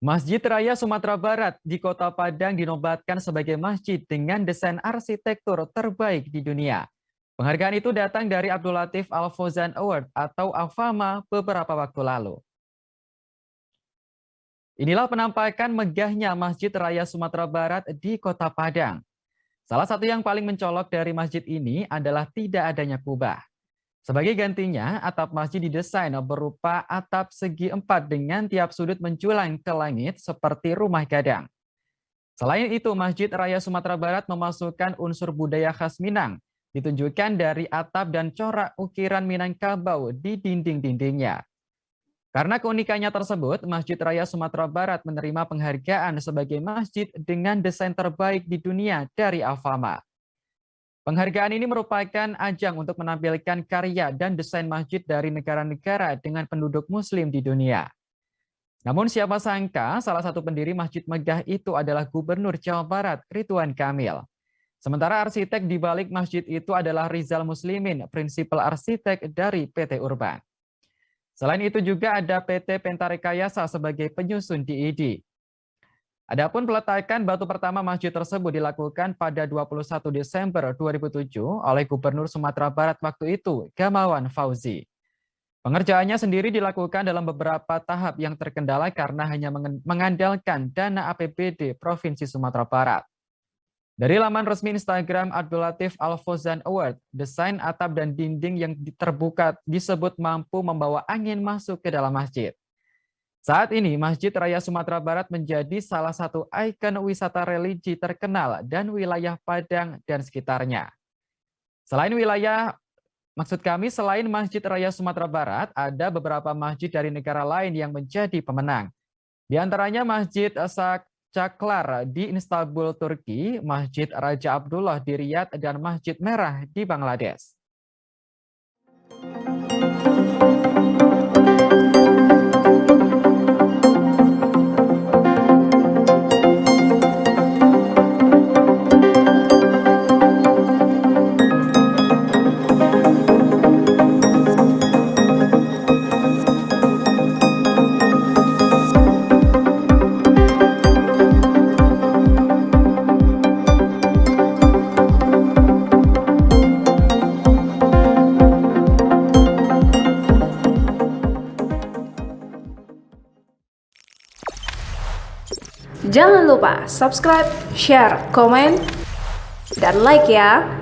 Masjid Raya Sumatera Barat di Kota Padang dinobatkan sebagai masjid dengan desain arsitektur terbaik di dunia. Penghargaan itu datang dari Abdul Latif Al-Fauzan Award atau AFAMA beberapa waktu lalu. Inilah penampakan megahnya Masjid Raya Sumatera Barat di Kota Padang. Salah satu yang paling mencolok dari masjid ini adalah tidak adanya kubah. Sebagai gantinya, atap masjid didesain berupa atap segi empat dengan tiap sudut menjulang ke langit seperti rumah gadang. Selain itu, Masjid Raya Sumatera Barat memasukkan unsur budaya khas Minang, ditunjukkan dari atap dan corak ukiran Minangkabau di dinding-dindingnya. Karena keunikannya tersebut, Masjid Raya Sumatera Barat menerima penghargaan sebagai masjid dengan desain terbaik di dunia dari AFAMA. Penghargaan ini merupakan ajang untuk menampilkan karya dan desain masjid dari negara-negara dengan penduduk muslim di dunia. Namun siapa sangka salah satu pendiri masjid megah itu adalah Gubernur Jawa Barat, Ridwan Kamil. Sementara arsitek di balik masjid itu adalah Rizal Muslimin, prinsipal arsitek dari PT Urban. Selain itu juga ada PT Pentarekayasa sebagai penyusun DID. Adapun peletakan batu pertama masjid tersebut dilakukan pada 21 Desember 2007 oleh Gubernur Sumatera Barat waktu itu, Gamawan Fauzi. Pengerjaannya sendiri dilakukan dalam beberapa tahap yang terkendala karena hanya mengandalkan dana APBD Provinsi Sumatera Barat. Dari laman resmi Instagram Abdul Latif Al-Fauzan Award, desain atap dan dinding yang terbuka disebut mampu membawa angin masuk ke dalam masjid. Saat ini, Masjid Raya Sumatera Barat menjadi salah satu ikon wisata religi terkenal dan wilayah Padang dan sekitarnya. Selain Masjid Raya Sumatera Barat, ada beberapa masjid dari negara lain yang menjadi pemenang. Di antaranya Masjid Caklar di Istanbul, Turki, Masjid Raja Abdullah di Riyadh, dan Masjid Merah di Bangladesh. Jangan lupa subscribe, share, komen, dan like ya.